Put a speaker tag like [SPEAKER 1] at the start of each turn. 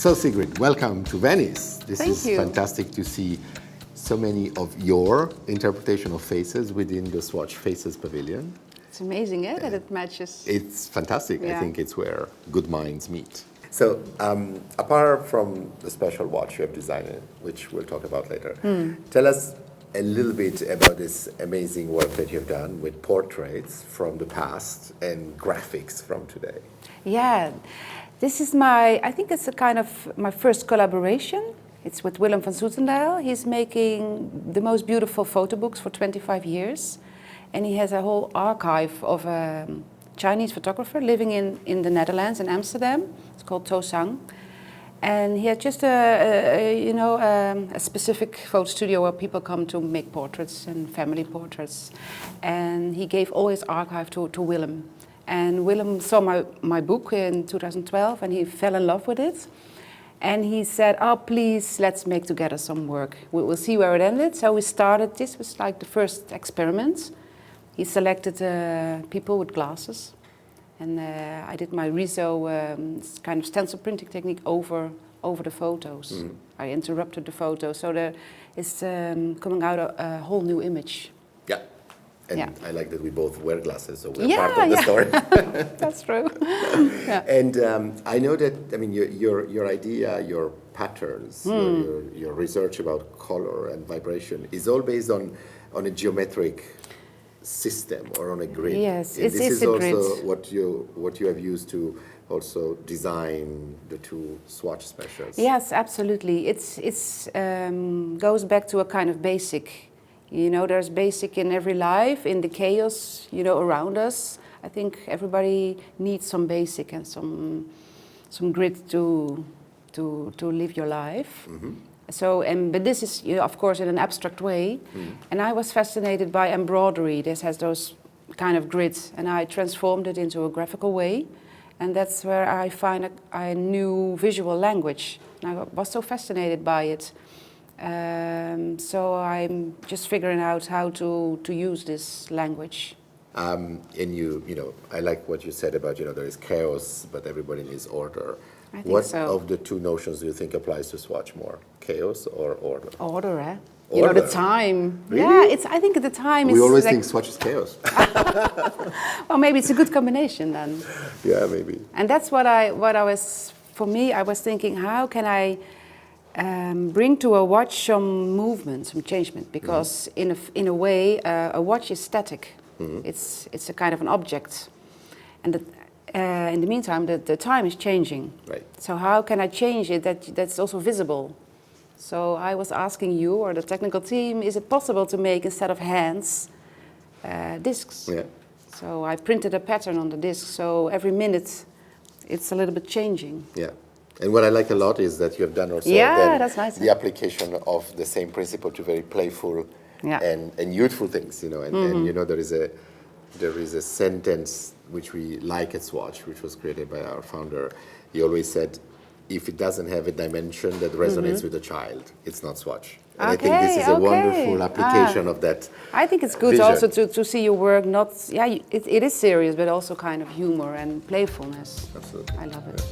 [SPEAKER 1] So Sigrid, welcome to Venice. This is
[SPEAKER 2] Thank you.
[SPEAKER 1] fantastic to see so many of your interpretation of faces within the Swatch Faces Pavilion.
[SPEAKER 2] It's amazing, that it matches.
[SPEAKER 1] It's fantastic. I
[SPEAKER 2] Yeah.
[SPEAKER 1] think it's where good minds meet. So, apart from the special watch you have designed, which we'll talk about later, tell us a little bit about this amazing work that you've done with portraits from the past and graphics from today.
[SPEAKER 2] Yeah, this is I think it's a kind of my first collaboration. It's with Willem van Zoetendaal. He's making the most beautiful photo books for 25 years. And he has a whole archive of a Chinese photographer living in the Netherlands, in Amsterdam. It's called To Sang. And he had just a specific photo studio where people come to make portraits and family portraits. And he gave all his archive to Willem. And Willem saw my book in 2012 and he fell in love with it. And he said, oh, please, let's make together some work. We'll see where it ended. So we started, this was like the first experiment. He selected people with glasses. And I did my Riso kind of stencil printing technique over the photos. Mm-hmm. I interrupted the photos, so there is coming out a whole new image.
[SPEAKER 1] Yeah, and
[SPEAKER 2] yeah.
[SPEAKER 1] I like that we both wear glasses, so we're part of the story.
[SPEAKER 2] That's true. Yeah.
[SPEAKER 1] And I know that, I mean, your idea, your patterns, your research about color and vibration is all based on a geometric system or on a grid.
[SPEAKER 2] Yes,
[SPEAKER 1] and
[SPEAKER 2] it's
[SPEAKER 1] this is
[SPEAKER 2] a
[SPEAKER 1] also
[SPEAKER 2] grid.
[SPEAKER 1] what you have used to also design the two Swatch Specials.
[SPEAKER 2] Yes, absolutely. It's goes back to a kind of basic. You know, there's basic in every life, in the chaos, you know, around us. I think everybody needs some basic and some grit to live your life. Mm-hmm. So, but this is, you know, of course, in an abstract way. Mm. And I was fascinated by embroidery. This has those kind of grids, and I transformed it into a graphical way. And that's where I find a new visual language. And I was so fascinated by it. So I'm just figuring out how to use this language.
[SPEAKER 1] And you know, I like what you said about, you know, there is chaos, but everybody needs order.
[SPEAKER 2] I think
[SPEAKER 1] what
[SPEAKER 2] so.
[SPEAKER 1] of the two notions do you think applies to Swatch more, chaos or order?
[SPEAKER 2] Order, eh?
[SPEAKER 1] Order.
[SPEAKER 2] You know, the time.
[SPEAKER 1] Really?
[SPEAKER 2] Yeah, I think the time is.
[SPEAKER 1] We always
[SPEAKER 2] like,
[SPEAKER 1] think Swatch is chaos.
[SPEAKER 2] well, maybe it's a good combination then.
[SPEAKER 1] Yeah, maybe.
[SPEAKER 2] And that's what I was, for me, I was thinking, how can I bring to a watch some movement, some changement? Because in a way, a watch is static. Mm-hmm. It's a kind of an object. And in the meantime, the time is changing.
[SPEAKER 1] Right.
[SPEAKER 2] So how can I change it that's also visible? So I was asking you or the technical team, is it possible to make, instead of hands, discs? Yeah. So I printed a pattern on the disc, so every minute it's a little bit changing.
[SPEAKER 1] Yeah. And what I like a lot is that you have done also
[SPEAKER 2] that's nice,
[SPEAKER 1] the application of the same principle to very playful and youthful things, you know. And you know, there is a sentence which we like at Swatch, which was created by our founder. He always said, if it doesn't have a dimension that resonates with a child, it's not Swatch. And I think this is a wonderful application of that.
[SPEAKER 2] I think it's good
[SPEAKER 1] vision.
[SPEAKER 2] Also to see your work not, it is serious, but also kind of humor and playfulness.
[SPEAKER 1] Absolutely.
[SPEAKER 2] I love it.